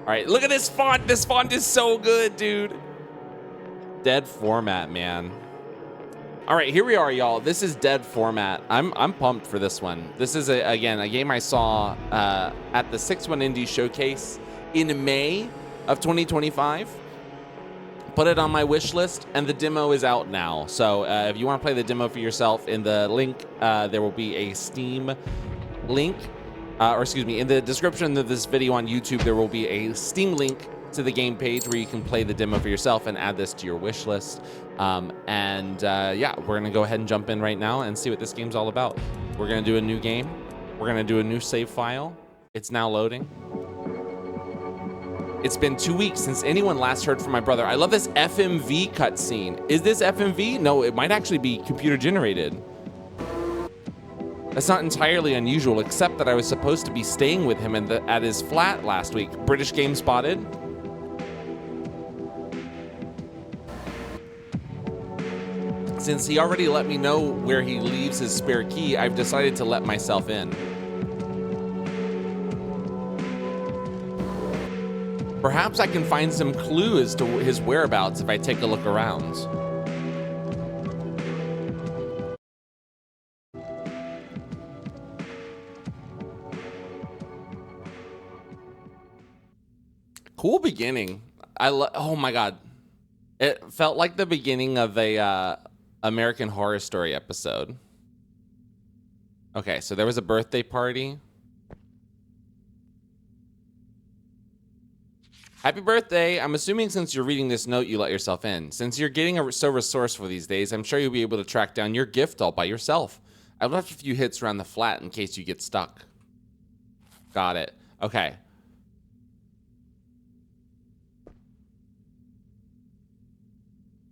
All right, look at this font. This font is so good, dude. Dead format, man. All right, here we are, y'all. This is Dead format. I'm pumped for this one. This is again a game I saw at the 6-1 Indie Showcase in May of 2025. Put it on my wish list, and the demo is out now. So if you want to play the demo for yourself, in the link there will be a Steam link, or excuse me, in the description of this video on YouTube, there will be a Steam link to the game page where you can play the demo for yourself and add this to your wish list. Yeah, we're gonna go ahead and jump in right now and see what this game's all about. We're gonna do a new game. We're gonna do a new save file. It's now loading. It's been 2 weeks since anyone last heard from my brother. I love this FMV cutscene. Is this FMV? No, it might actually be computer generated. That's not entirely unusual, except that I was supposed to be staying with him at his flat last week. British game spotted. Since he already let me know where he leaves his spare key, I've decided to let myself in. Perhaps I can find some clue as to his whereabouts if I take a look around. Cool beginning. Oh my God. It felt like the beginning of a American Horror Story episode. Okay, so there was a birthday party. Happy birthday. I'm assuming since you're reading this note, you let yourself in. Since you're getting so resourceful these days, I'm sure you'll be able to track down your gift all by yourself. I've left a few hits around the flat in case you get stuck. Got it. Okay.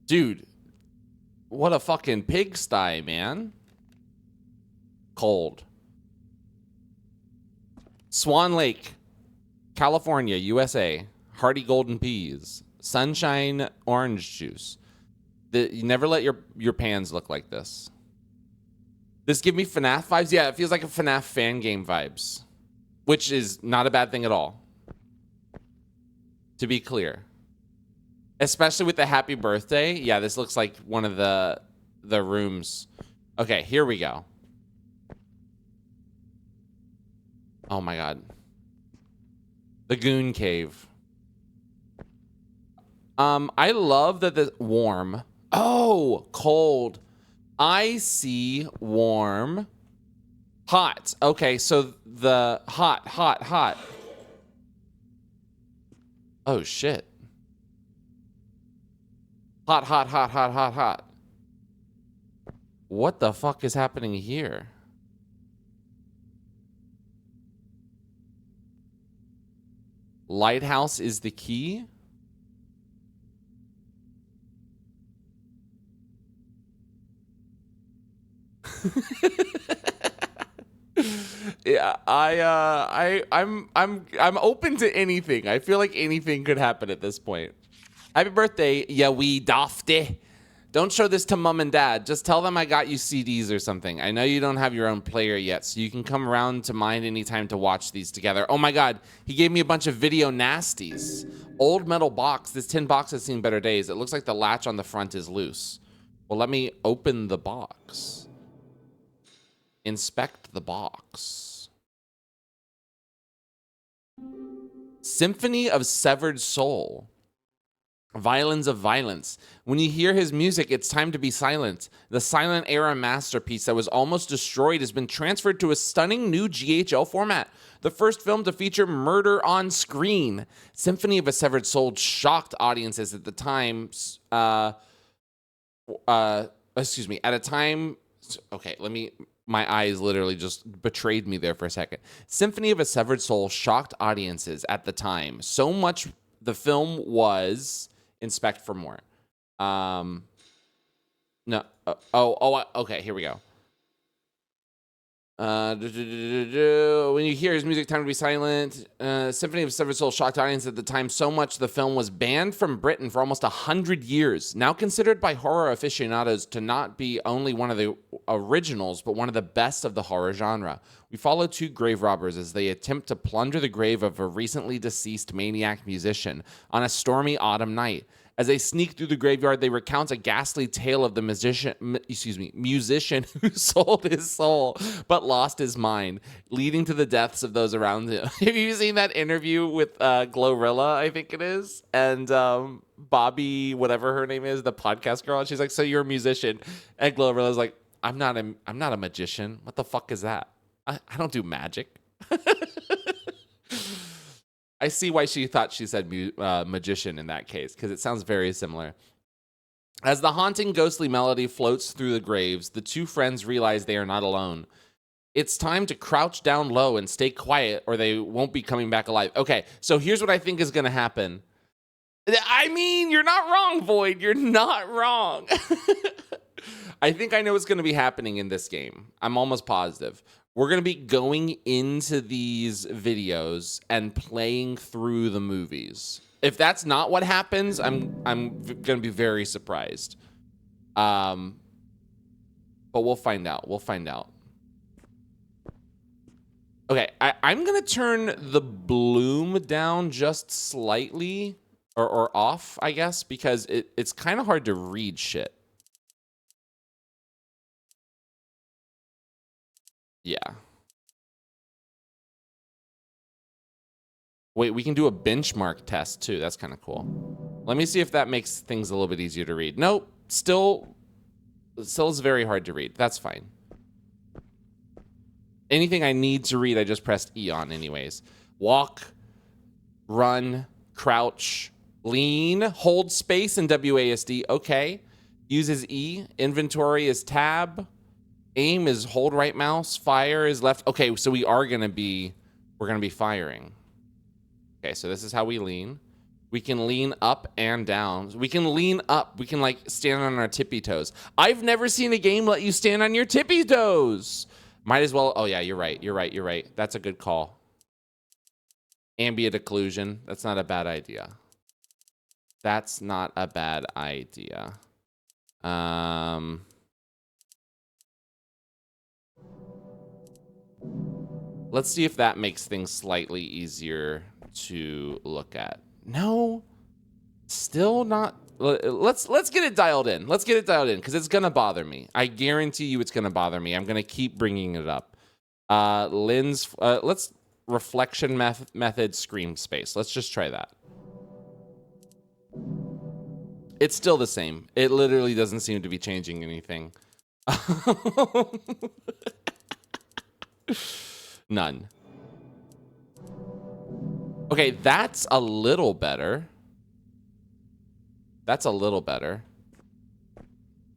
Dude, what a fucking pigsty, man. Cold. Swan Lake, California, USA. Hearty golden peas. Sunshine orange juice. You never let your pans look like this. This give me FNAF vibes? Yeah, it feels like a FNAF fan game vibes. Which is not a bad thing at all. To be clear. Especially with the happy birthday. Yeah, this looks like one of the rooms. Okay, here we go. Oh my God. The Goon Cave. I love that the warm. Oh, cold. I see warm. Hot. Okay, so the hot. Oh shit. Hot. What the fuck is happening here? Lighthouse is the key? Yeah, I'm open to anything. I feel like anything could happen at this point. Happy birthday, ya wee dofty. Don't show this to mom and dad. Just tell them I got you CDs or something. I know you don't have your own player yet, so you can come around to mine anytime to watch these together. Oh my God, he gave me a bunch of video nasties. Old metal box. This tin box has seen better days. It looks like the latch on the front is loose. Well, let me open the box. Inspect the box. Symphony of Severed Soul. Violins of Violence. When you hear his music, it's time to be silent. The silent era masterpiece that was almost destroyed has been transferred to a stunning new GHL format. The first film to feature murder on screen. Symphony of a Severed Soul shocked audiences at the time. Excuse me. At a time. Okay, my eyes literally just betrayed me there for a second. Symphony of a Severed Soul shocked audiences at the time. So much the film was. Inspect for more. No. Okay, here we go. When you hear his music, Time to Be Silent. Symphony of Severed Soul shocked audience at the time so much the film was banned from Britain for almost 100 years. Now considered by horror aficionados to not be only one of the originals, but one of the best of the horror genre. We follow two grave robbers as they attempt to plunder the grave of a recently deceased maniac musician on a stormy autumn night. As they sneak through the graveyard, they recount a ghastly tale of the musician who sold his soul but lost his mind, leading to the deaths of those around him. Have you seen that interview with Glorilla, I think it is, and Bobby, whatever her name is, the podcast girl? And she's like, "So you're a musician?" And Glorilla's like, "I'm not a magician. What the fuck is that? I don't do magic." I see why she thought she said magician in that case, because it sounds very similar. As the haunting, ghostly melody floats through the graves, the two friends realize they are not alone. It's time to crouch down low and stay quiet, or they won't be coming back alive. Okay, so here's what I think is going to happen. I mean, you're not wrong, Void. You're not wrong. I think I know what's going to be happening in this game. I'm almost positive. We're going to be going into these videos and playing through the movies. If that's not what happens, I'm going to be very surprised. But we'll find out. We'll find out. Okay, I'm going to turn the bloom down just slightly, or off, I guess, because it's kind of hard to read shit. Yeah. Wait, we can do a benchmark test too. That's kind of cool. Let me see if that makes things a little bit easier to read. Nope, still is very hard to read. That's fine. Anything I need to read, I just pressed E on anyways. Walk, run, crouch, lean, hold space in WASD. Okay. Uses E. Inventory is tab. Aim is hold right mouse. Fire is left. Okay, so we're gonna be firing. Okay, so this is how we lean. We can lean up and down. We can lean up. We can like stand on our tippy toes. I've never seen a game let you stand on your tippy toes. Might as well. Oh yeah, you're right. You're right. You're right. That's a good call. Ambient occlusion. That's not a bad idea. That's not a bad idea. Let's see if that makes things slightly easier to look at. No, still not. Let's get it dialed in. Let's get it dialed in because it's gonna bother me. I guarantee you it's gonna bother me. I'm gonna keep bringing it up. Lens. Let's reflection method screen space. Let's just try that. It's still the same. It literally doesn't seem to be changing anything. None. Okay, that's a little better. That's a little better.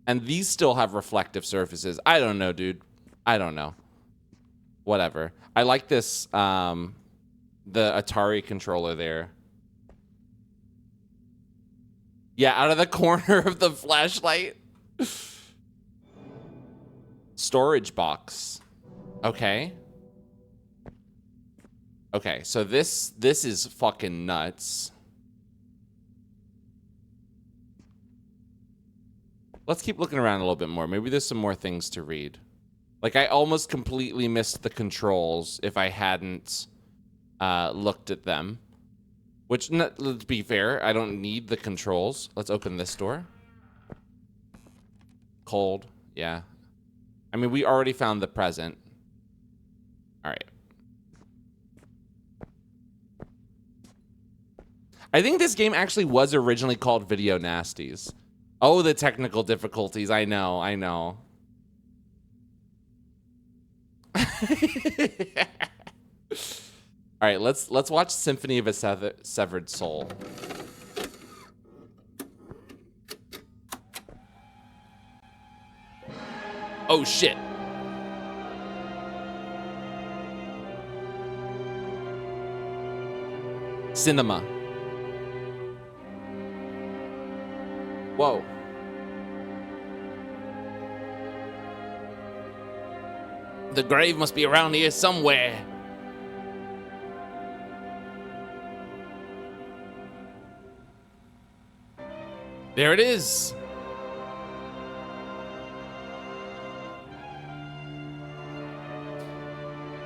And these still have reflective surfaces. I don't know, dude. I don't know. Whatever. I like this, the Atari controller there. Yeah, out of the corner of the flashlight. Storage box. Okay. Okay, so this is fucking nuts. Let's keep looking around a little bit more. Maybe there's some more things to read. Like, I almost completely missed the controls if I hadn't looked at them. Which, let's be fair, I don't need the controls. Let's open this door. Cold, yeah. I mean, we already found the present. All right. I think this game actually was originally called Video Nasties. Oh, the technical difficulties. I know, I know. All right, let's watch Symphony of a Severed Soul. Oh shit. Cinema. Whoa. The grave must be around here somewhere. There it is.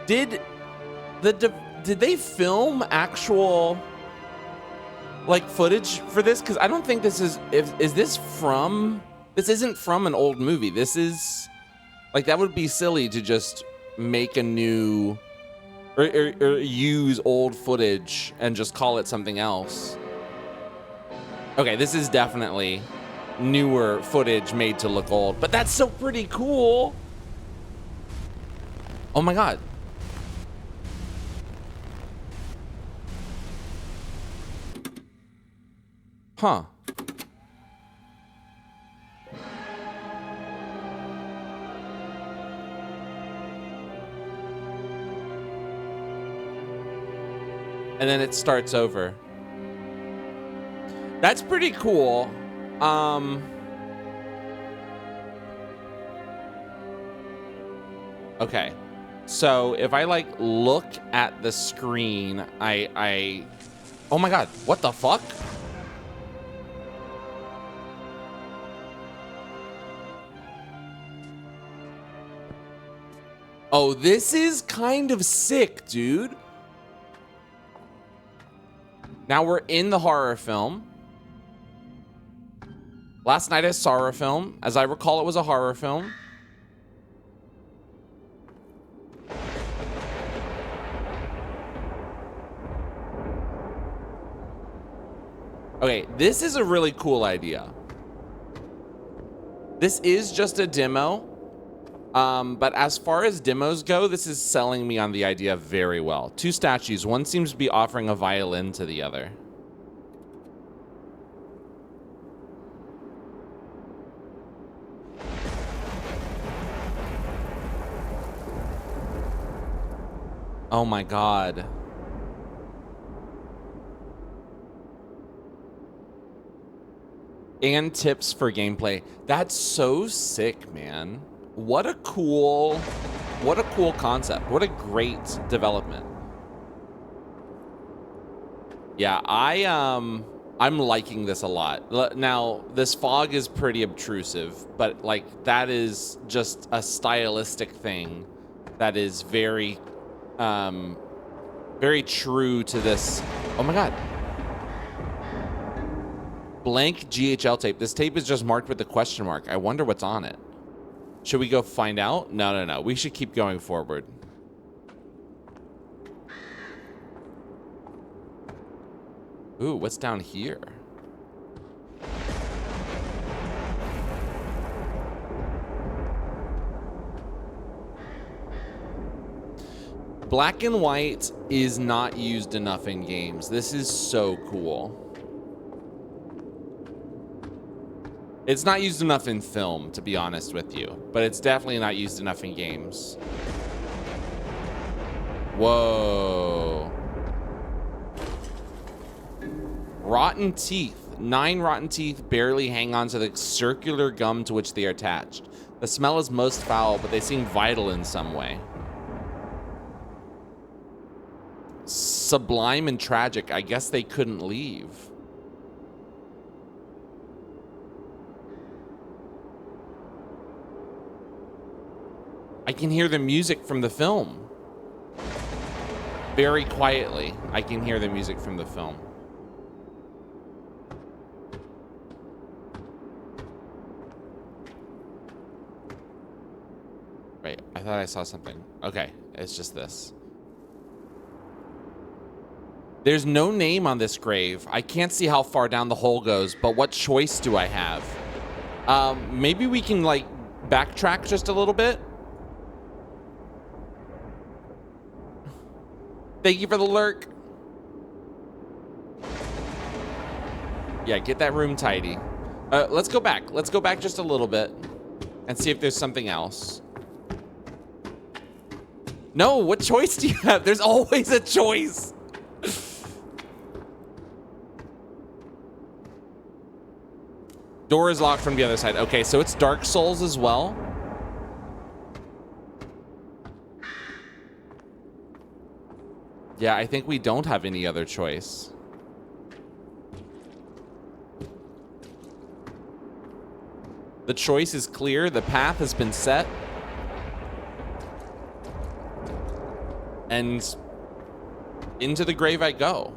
Did they film actual like footage for this? Because I don't think this is this isn't from an old movie. This is like, that would be silly to just make a new or use old footage and just call it something else. Okay, this is definitely newer footage made to look old, but that's so pretty cool. Oh my God. Huh. And then it starts over. That's pretty cool. Okay. So if I like look at the screen, oh my God, what the fuck? Oh, this is kind of sick, dude. Now we're in the horror film. Last night I saw a film. As I recall, it was a horror film. Okay, this is a really cool idea. This is just a demo. But as far as demos go, this is selling me on the idea very well. Two statues. One seems to be offering a violin to the other. Oh my God. And tips for gameplay. That's so sick, man. What a cool concept. What a great development. Yeah, I'm liking this a lot. Now, this fog is pretty obtrusive, but like, that is just a stylistic thing that is very very true to this. Oh my God. Blank GHL tape. This tape is just marked with the question mark. I wonder what's on it. Should we go find out? No. We should keep going forward. Ooh, what's down here? Black and white is not used enough in games. This is so cool. It's not used enough in film, to be honest with you, but it's definitely not used enough in games. Whoa. Rotten teeth. 9 rotten teeth barely hang on to the circular gum to which they are attached. The smell is most foul, but they seem vital in some way. Sublime and tragic. I guess they couldn't leave. I can hear the music from the film. Very quietly, I can hear the music from the film. Wait, I thought I saw something. Okay, it's just this. There's no name on this grave. I can't see how far down the hole goes, but what choice do I have? Maybe we can like backtrack just a little bit. Thank you for the lurk. Yeah, get that room tidy. Let's go back. Let's go back just a little bit and see if there's something else. No, what choice do you have? There's always a choice. Door is locked from the other side. Okay, so it's Dark Souls as well. Yeah, I think we don't have any other choice. The choice is clear. The path has been set. And into the grave I go.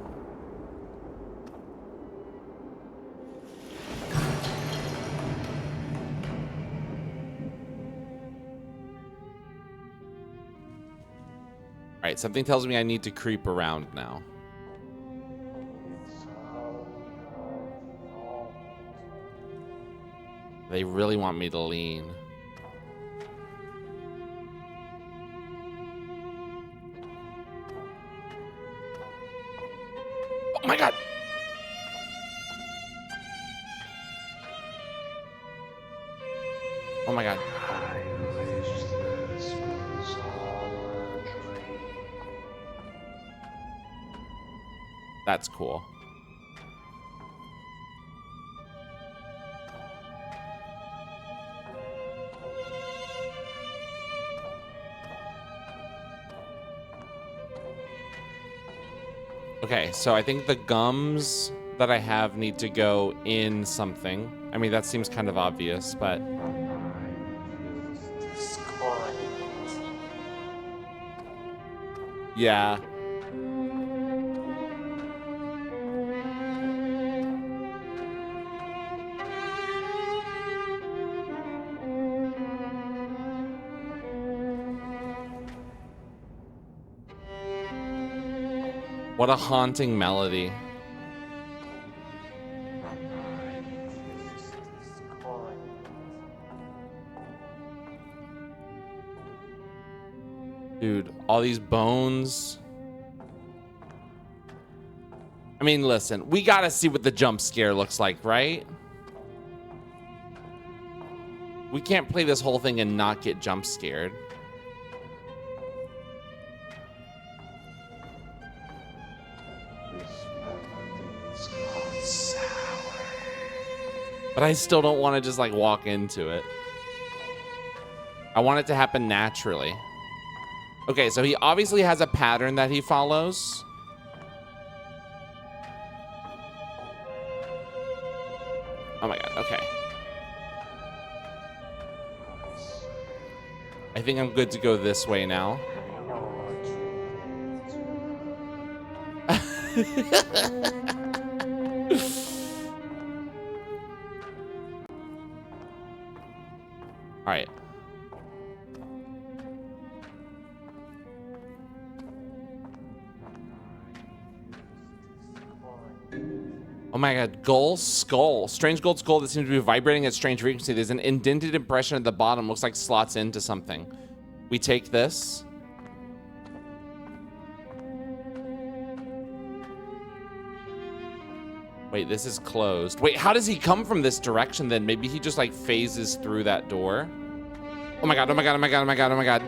All right, something tells me I need to creep around now. They really want me to lean. Oh my God. Oh my God. That's cool. Okay, so I think the gums that I have need to go in something. I mean, that seems kind of obvious, but... Yeah. What a haunting melody. Dude, all these bones. I mean, listen, we gotta see what the jump scare looks like, right? We can't play this whole thing and not get jump scared. But I still don't want to just like walk into it. I want it to happen naturally. Okay, so he obviously has a pattern that he follows. Oh my God, okay. I think I'm good to go this way now. All right. Oh my God, skull. Strange gold skull that seems to be vibrating at strange frequency. There's an indented impression at the bottom. Looks like slots into something. We take this. Wait, this is closed. Wait, how does he come from this direction then? Maybe he just like phases through that door. Oh my God, oh my God, oh my God, oh my God, oh my God.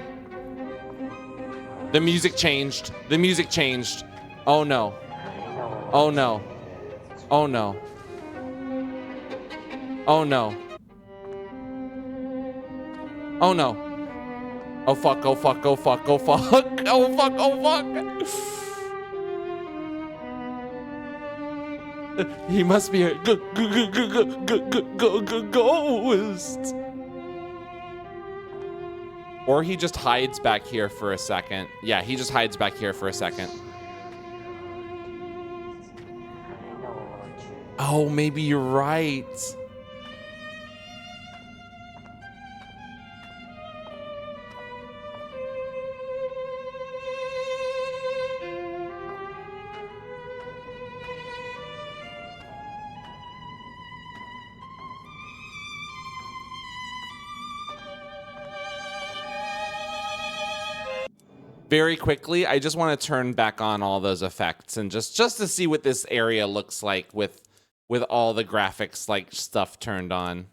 The music changed. The music changed. Oh no. Oh no. Oh no. Oh no. Oh no. Oh fuck, oh fuck, oh fuck, oh fuck. Oh fuck, oh fuck. He must be a ghost. Or he just hides back here for a second. Yeah, he just hides back here for a second. Oh, maybe you're right. Very quickly, I just want to turn back on all those effects and just to see what this area looks like with all the graphics like stuff turned on.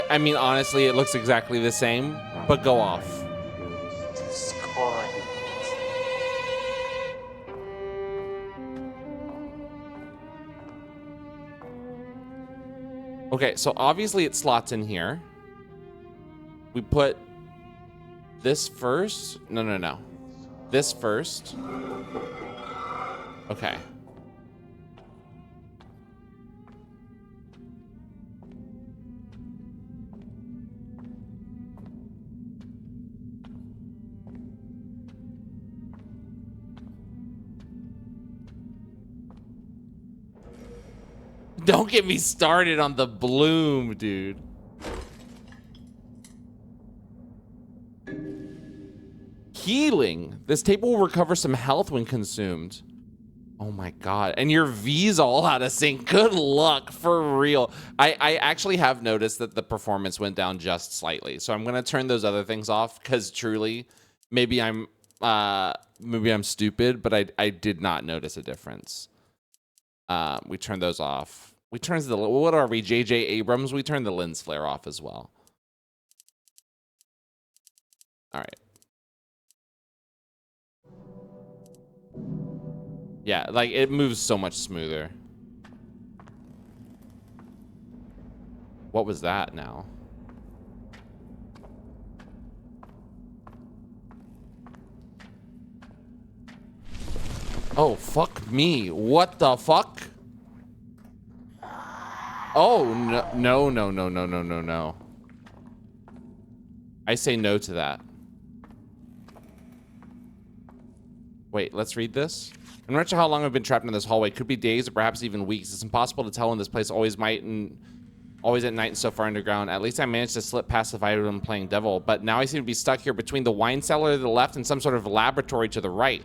I mean, honestly, it looks exactly the same, but go off. Okay, so obviously it slots in here. We put this first. No. This first. Okay. Don't get me started on the bloom, dude. Healing. This table will recover some health when consumed. Oh my god. And your V's all out of sync. Good luck, for real. I actually have noticed that the performance went down just slightly. So I'm gonna turn those other things off because truly, maybe I'm stupid, but I did not notice a difference. We turned those off. We turned the, what are we, JJ Abrams? We turned the lens flare off as well. All right. Yeah, like it moves so much smoother. What was that now? Oh, fuck me. What the fuck? Oh, no. I say no to that. Wait, let's read this. I'm not sure how long I've been trapped in this hallway. Could be days or perhaps even weeks. It's impossible to tell when this place always at night and so far underground. At least I managed to slip past the fight when playing devil, but now I seem to be stuck here between the wine cellar to the left and some sort of laboratory to the right.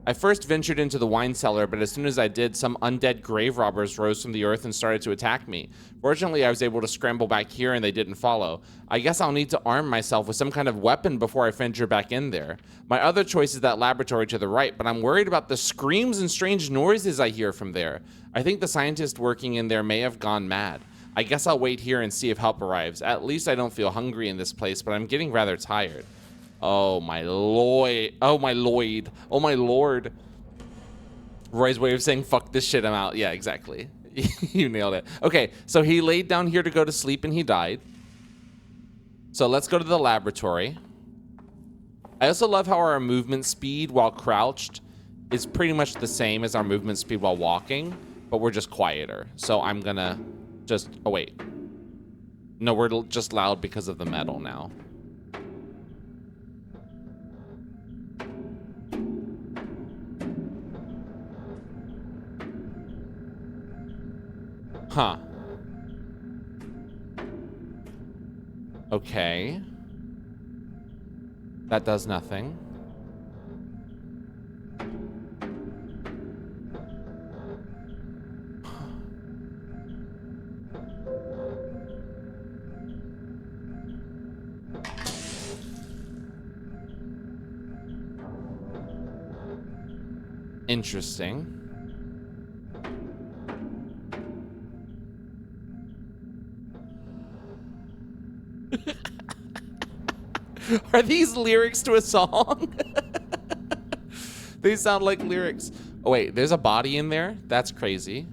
I first ventured into the wine cellar, but as soon as I did, some undead grave robbers rose from the earth and started to attack me. Fortunately, I was able to scramble back here and they didn't follow. I guess I'll need to arm myself with some kind of weapon before I venture back in there. My other choice is that laboratory to the right, but I'm worried about the screams and strange noises I hear from there. I think the scientist working in there may have gone mad. I guess I'll wait here and see if help arrives. At least I don't feel hungry in this place, but I'm getting rather tired. Oh my Lloyd. Oh my Lloyd. Oh my Lord. Roy's way of saying fuck this shit, I'm out. Yeah, exactly. You nailed it. Okay, so he laid down here to go to sleep and he died. So let's go to the laboratory. I also love how our movement speed while crouched is pretty much the same as our movement speed while walking, but we're just quieter. So I'm gonna just, oh wait. No, we're just loud because of the metal now. Huh. Okay. That does nothing. Interesting. Are these lyrics to a song? They sound like lyrics. Oh wait, there's a body in there? That's crazy.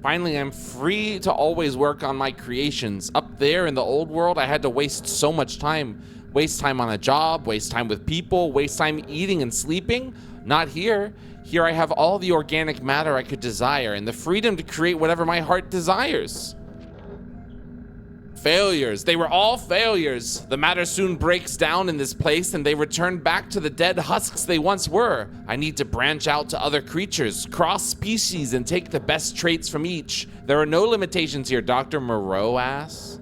Finally, I'm free to always work on my creations. Up there in the old world, I had to waste so much time. Waste time on a job, waste time with people, waste time eating and sleeping. Not here. Here I have all the organic matter I could desire and the freedom to create whatever my heart desires. Failures. They were all failures. The matter soon breaks down in this place and they return back to the dead husks they once were. I need to branch out to other creatures, cross species, and take the best traits from each. There are no limitations here, Dr. Moreau asks.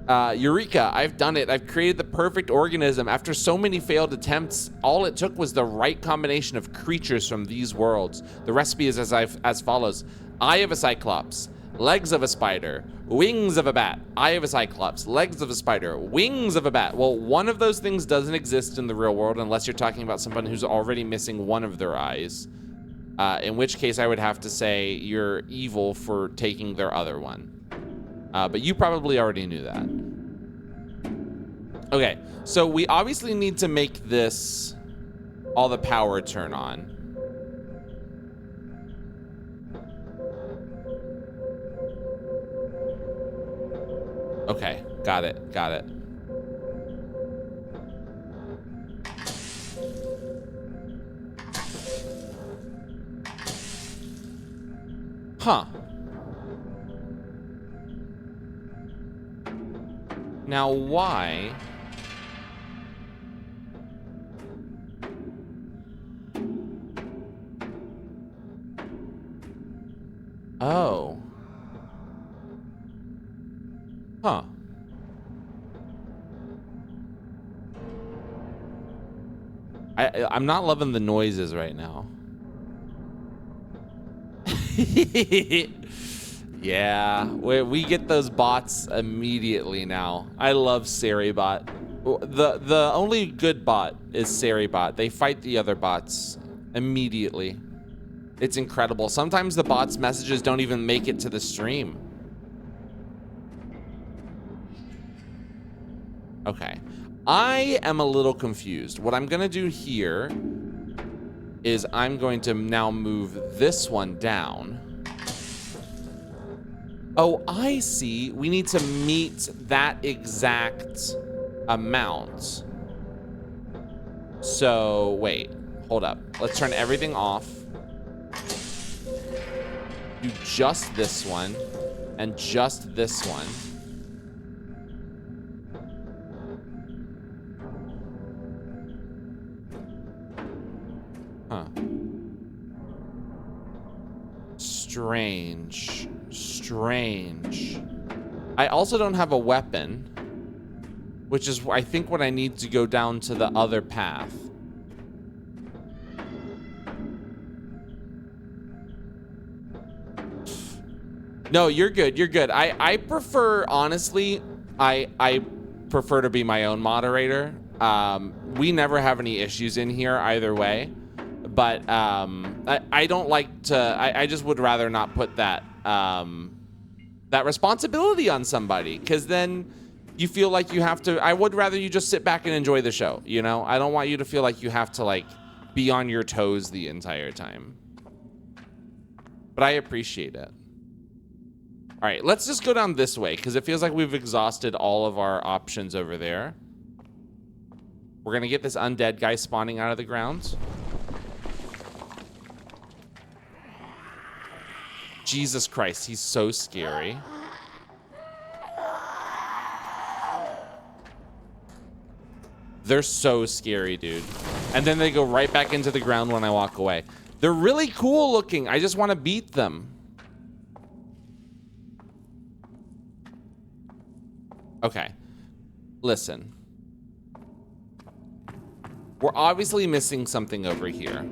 Eureka, I've done it. I've created the perfect organism. After so many failed attempts, all it took was the right combination of creatures from these worlds. The recipe is as follows. Eye of a cyclops, legs of a spider, wings of a bat. Eye of a cyclops, legs of a spider, wings of a bat. Well, one of those things doesn't exist in the real world unless you're talking about someone who's already missing one of their eyes. In which case I would have to say you're evil for taking their other one. But you probably already knew that. Okay, so we obviously need to make this all the power turn on. Okay, got it, got it. Huh. Now, why? Oh. Huh. I'm not loving the noises right now. Yeah, we get those bots immediately now. I love Seribot. The only good bot is Seribot. They fight the other bots immediately. It's incredible. Sometimes the bots' messages don't even make it to the stream. Okay. I am a little confused. What I'm gonna do here is I'm going to now move this one down. Oh, I see. We need to meet that exact amount. So, wait. Hold up. Let's turn everything off. Do just this one and just this one. Huh. Strange. Strange. I also don't have a weapon, which is, I think, what I need to go down to the other path. No, you're good. You're good. I prefer, honestly, I prefer to be my own moderator. We never have any issues in here either way. But I don't like to, I just would rather not put that that responsibility on somebody, because then you feel like you have to. I would rather you just sit back and enjoy the show, you know? I don't want you to feel like you have to, like, be on your toes the entire time. But I appreciate it. All right, let's just go down this way, because it feels like we've exhausted all of our options over there. We're gonna get this undead guy spawning out of the ground. Jesus Christ, he's so scary. They're so scary, dude. And then they go right back into the ground when I walk away. They're really cool looking. I just want to beat them. Okay. Listen. We're obviously missing something over here.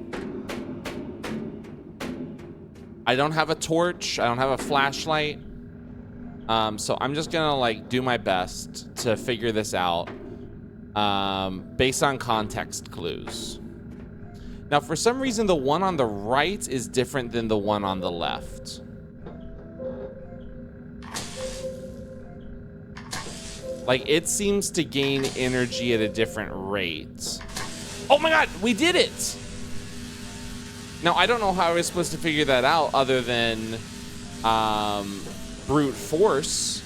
I don't have a torch. I don't have a flashlight. So I'm just gonna, like, do my best to figure this out based on context clues. Now, for some reason, the one on the right is different than the one on the left. Like, it seems to gain energy at a different rate. Oh my God, we did it! Now, I don't know how I was supposed to figure that out other than brute force,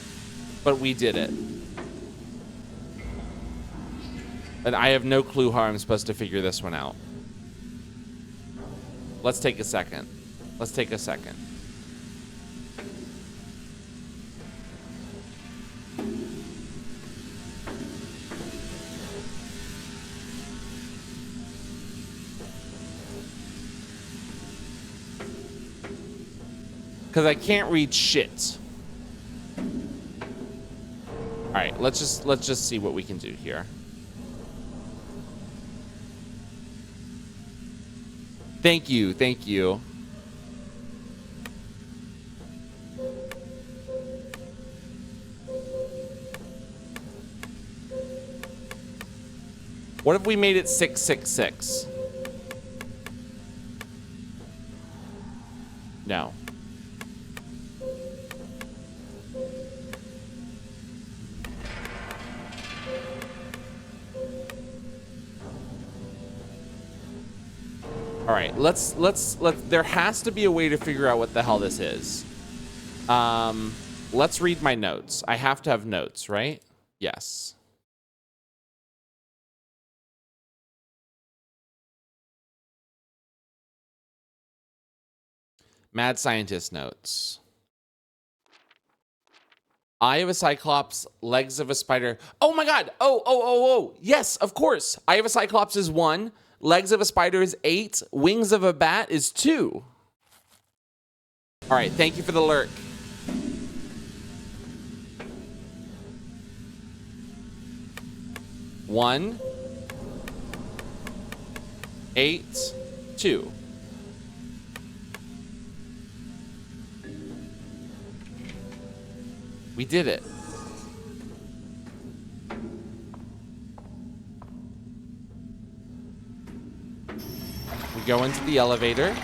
but we did it. And I have no clue how I'm supposed to figure this one out. Let's take a second. Let's take a second. Because I can't read shit. All right, let's just see what we can do here. Thank you, thank you. What if we made it 666? No. let's there has to be a way to figure out what the hell this is. Let's read my notes. I have to have notes, right? Yes. Mad scientist notes. Eye of a cyclops, legs of a spider. Oh my god. Oh. Yes, of course. Eye of a cyclops is 1. Legs of a spider is 8. Wings of a bat is 2. All right, thank you for the lurk. One, 8, 2. We did it. We go into the elevator.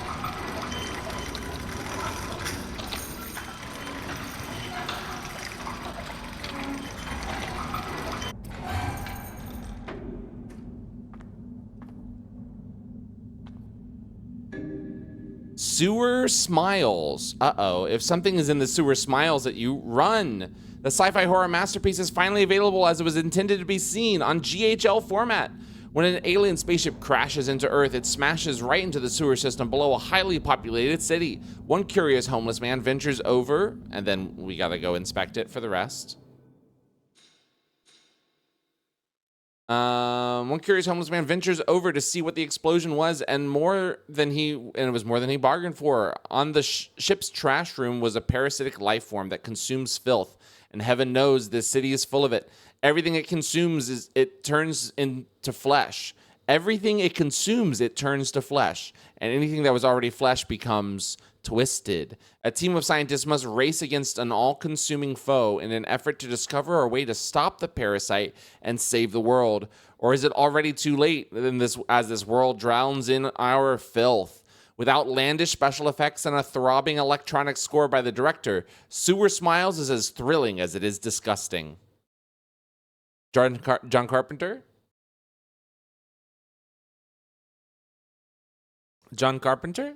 Sewer smiles. Uh-oh. If something is in the sewer smiles at you, run. The sci-fi horror masterpiece is finally available as it was intended to be seen on GHL format. When an alien spaceship crashes into Earth, it smashes right into the sewer system below a highly populated city. One curious homeless man ventures over, and then we gotta go inspect it for the rest. One curious homeless man ventures over to see what the explosion was, and it was more than he bargained for. On the ship's trash room was a parasitic life form that consumes filth, and heaven knows this city is full of it. Everything it consumes it turns into flesh. Everything it consumes, it turns to flesh, and anything that was already flesh becomes twisted. A team of scientists must race against an all-consuming foe in an effort to discover a way to stop the parasite and save the world. Or is it already too late as this world drowns in our filth? With outlandish special effects and a throbbing electronic score by the director, Sewer Smiles is as thrilling as it is disgusting. John Carpenter? John Carpenter?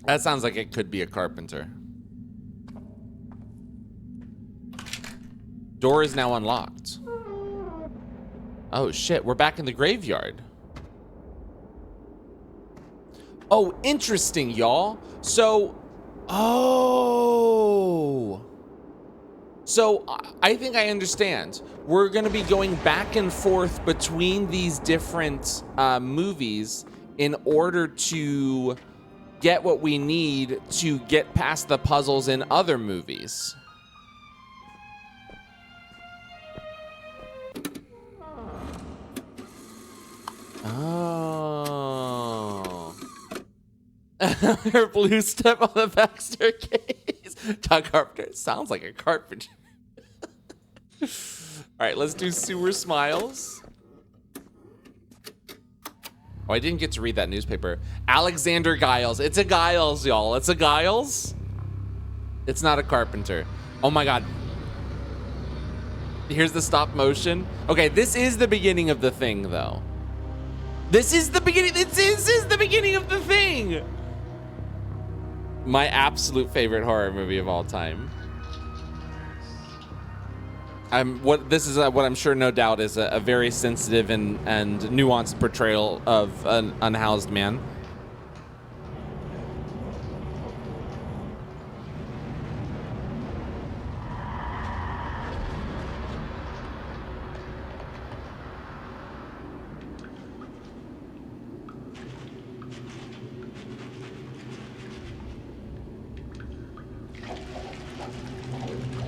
That sounds like it could be a carpenter. Door is now unlocked. Oh shit, we're back in the graveyard. Oh, interesting, y'all. So I think I understand. We're gonna be going back and forth between these different movies in order to get what we need to get past the puzzles in other movies. Oh. Her blue step on the back staircase. John Carpenter sounds like a carpenter. All right, let's do Sewer Smiles. Oh, I didn't get to read that newspaper. Alexander Giles. It's a Giles, y'all. It's a Giles. It's not a carpenter. Oh my God. Here's the stop motion. Okay, this is the beginning of the thing, though. This is the beginning. This is the beginning of the thing. My absolute favorite horror movie of all time. This is what I'm sure, no doubt, is a very sensitive and nuanced portrayal of an unhoused man.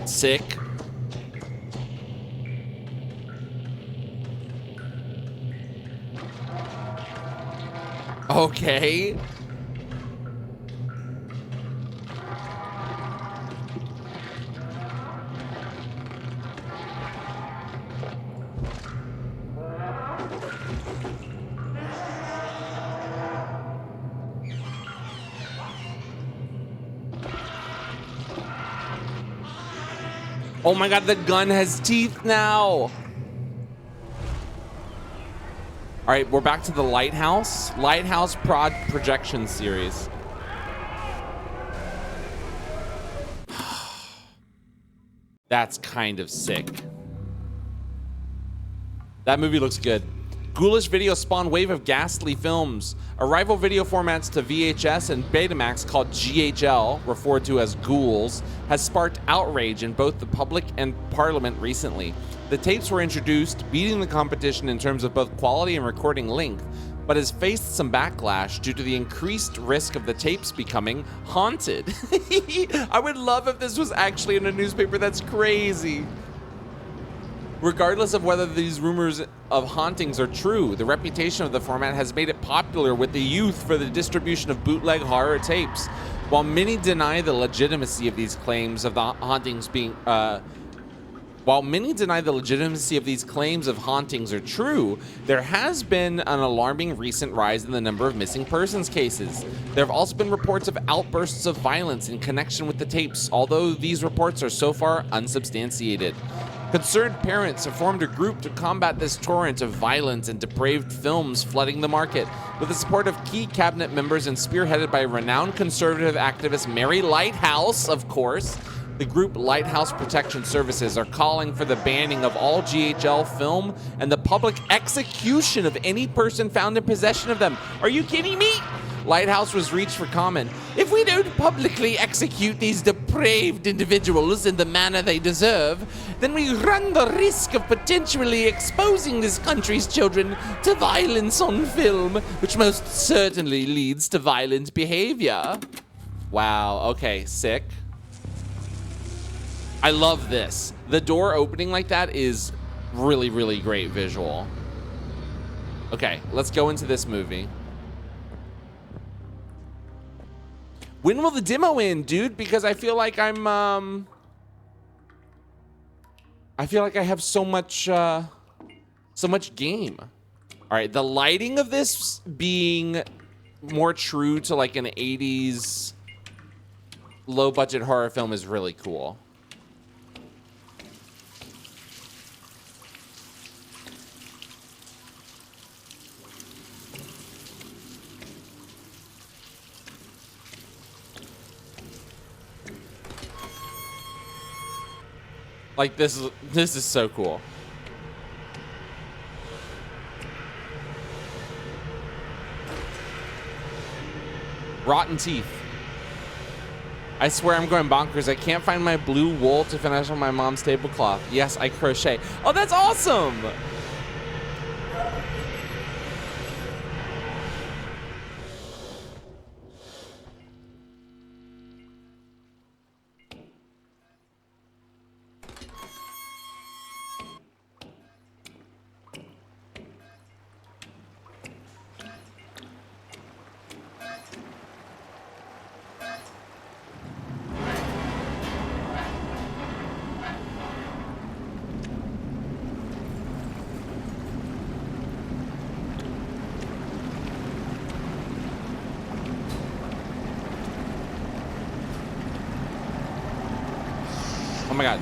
Sick. Okay. Oh my God, the gun has teeth now. All right, we're back to the Lighthouse Prod Projection Series. That's kind of sick. That movie looks good. Ghoulish Video spawned wave of ghastly films. A rival video formats to VHS and Betamax called GHL, referred to as Ghouls, has sparked outrage in both the public and Parliament recently. The tapes were introduced, beating the competition in terms of both quality and recording length, but has faced some backlash due to the increased risk of the tapes becoming haunted. I would love if this was actually in a newspaper. That's crazy. Regardless of whether these rumors of hauntings are true, the reputation of the format has made it popular with the youth for the distribution of bootleg horror tapes. While many deny the legitimacy of these claims of the hauntings being these claims of hauntings are true, there has been an alarming recent rise in the number of missing persons cases. There have also been reports of outbursts of violence in connection with the tapes, although these reports are so far unsubstantiated. Concerned parents have formed a group to combat this torrent of violent and depraved films flooding the market. With the support of key cabinet members and spearheaded by renowned conservative activist Mary Lighthouse, of course, the group Lighthouse Protection Services are calling for the banning of all GHL film and the public execution of any person found in possession of them. Are you kidding me? Lighthouse was reached for comment. If we don't publicly execute these depraved individuals in the manner they deserve, then we run the risk of potentially exposing this country's children to violence on film, which most certainly leads to violent behavior. Wow, okay, sick. I love this. The door opening like that is really, really great visual. Okay, let's go into this movie. When will the demo end, dude? Because I feel like I feel like I have so much game. All right, the lighting of this being more true to like an 80s low budget horror film is really cool. Like this is so cool. Rotten teeth. I swear I'm going bonkers. I can't find my blue wool to finish on my mom's tablecloth. Yes, I crochet. Oh, that's awesome. Oh my God.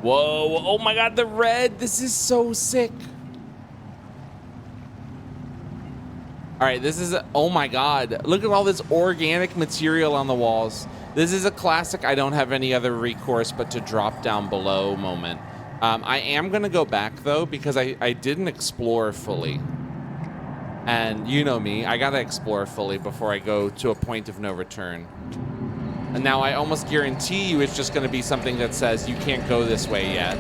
Whoa, oh my God, the red, this is so sick. All right, this is, oh my God, look at all this organic material on the walls. This is a classic, I don't have any other recourse but to drop down below moment. I am gonna go back though, because I didn't explore fully. And you know me, I gotta explore fully before I go to a point of no return. And now I almost guarantee you it's just going to be something that says you can't go this way yet.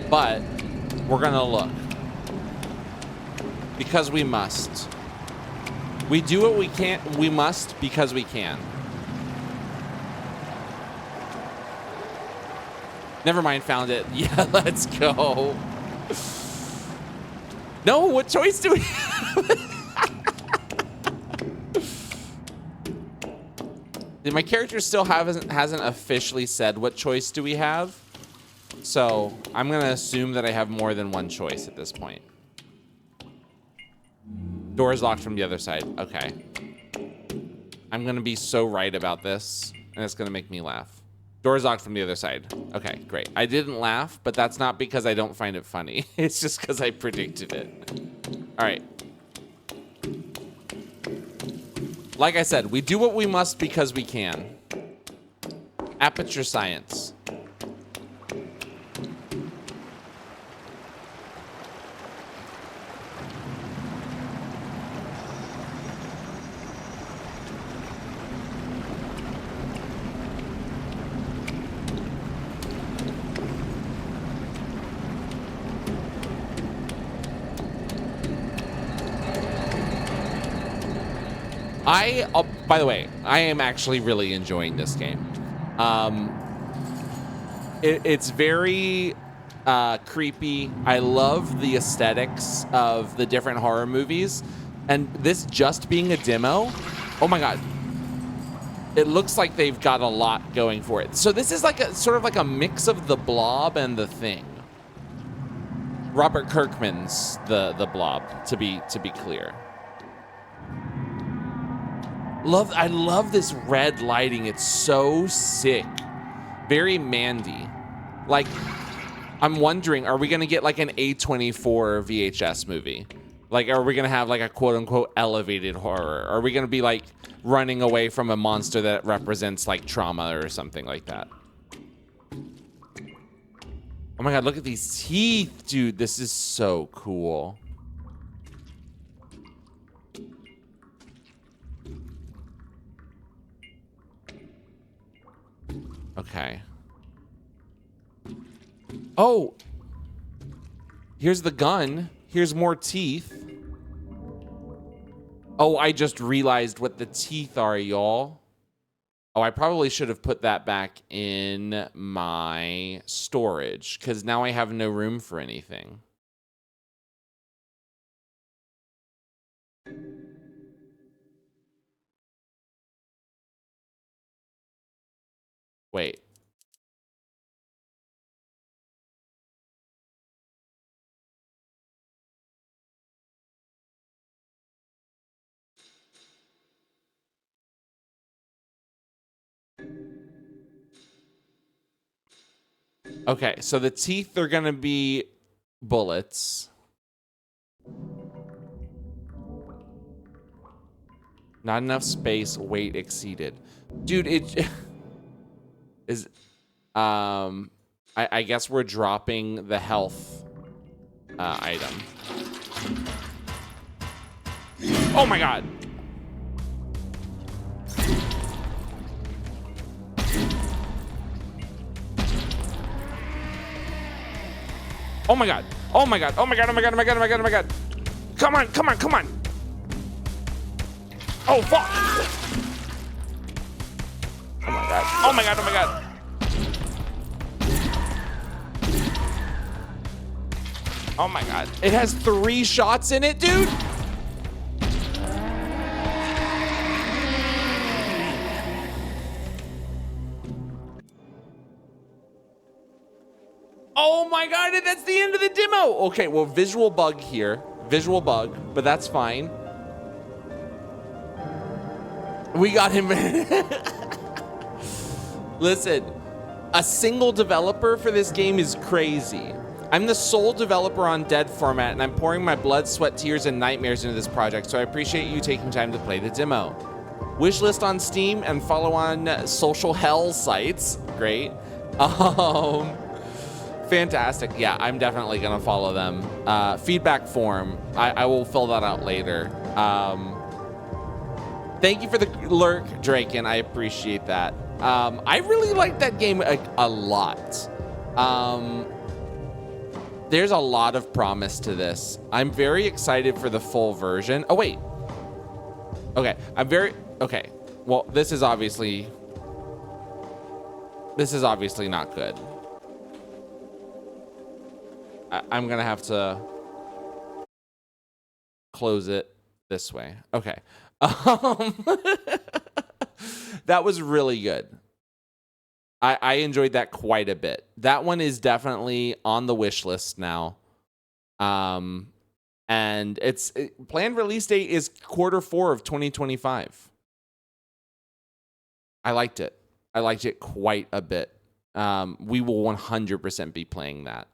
But we're going to look. Because we must. We do what we can. We must because we can. Never mind, found it. Yeah, let's go. No, what choice do we My character still hasn't officially said what choice do we have. So I'm gonna assume that I have more than one choice at this point. Door is locked from the other side. Okay. I'm gonna be so right about this, and it's gonna make me laugh. Door is locked from the other side. Okay, great. I didn't laugh, but that's not because I don't find it funny. It's just because I predicted it. All right. Like I said, we do what we must because we can. Aperture science. By the way, I am actually really enjoying this game. It's very creepy. I love the aesthetics of the different horror movies, and this just being a demo, oh my god, it looks like they've got a lot going for it. So this is like a sort of like a mix of The Blob and The Thing. Robert Kirkman's the Blob, to be clear. I love this red lighting. It's so sick. Very Mandy. Like, I'm wondering, are we going to get like an A24 VHS movie? Like, are we going to have like a quote unquote elevated horror? Are we going to be like running away from a monster that represents like trauma or something like that? Oh my god, look at these teeth, dude. This is so cool. Okay. Oh, here's the gun. Here's more teeth. Oh, I just realized what the teeth are, y'all. Oh, I probably should have put that back in my storage because now I have no room for anything. Wait. Okay, so the teeth are gonna be bullets. Not enough space, weight exceeded. Dude, it is I guess we're dropping the health item. Oh my god. Oh my god. Oh my god. Oh my god. Oh my god. Oh my god. Oh my god. Oh my god. Come on. Come on. Come on. Oh fuck. Oh my god. Oh my god. Oh my god. Oh my god. It has 3 shots in it, dude. Oh my god, that's the end of the demo. Okay, well, visual bug here. Visual bug, but that's fine. We got him. Listen, a single developer for this game is crazy. I'm the sole developer on Dead Format, and I'm pouring my blood, sweat, tears, and nightmares into this project, so I appreciate you taking time to play the demo. Wishlist on Steam and follow on social hell sites. Great. Fantastic. Yeah, I'm definitely going to follow them. Feedback form. I will fill that out later. Thank you for the lurk, Draken. I appreciate that. I really like that game a lot. There's a lot of promise to this. I'm very excited for the full version. Oh, wait. Okay. Okay. Well, this is obviously not good. I'm going to have to close it this way. Okay. That was really good. I enjoyed that quite a bit. That one is definitely on the wish list now. And planned release date is Q4 of 2025. I liked it. I liked it quite a bit. We will 100% be playing that.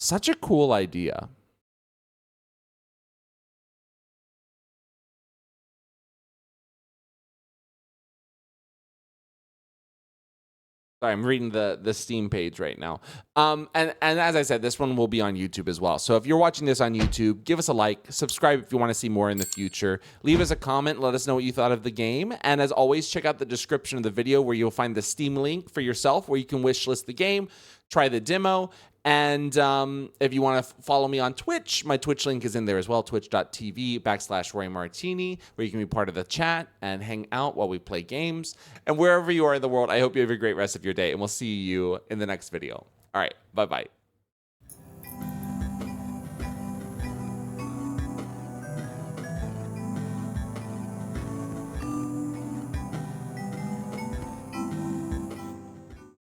Such a cool idea. Sorry, I'm reading the Steam page right now. And as I said, this one will be on YouTube as well. So if you're watching this on YouTube, give us a like, subscribe if you want to see more in the future. Leave us a comment, let us know what you thought of the game. And as always, check out the description of the video where you'll find the Steam link for yourself where you can wishlist the game, try the demo. And if you want to follow me on Twitch, my Twitch link is in there as well, twitch.tv/Roy Martini, where you can be part of the chat and hang out while we play games. And wherever you are in the world, I hope you have a great rest of your day, and we'll see you in the next video. All right, bye-bye.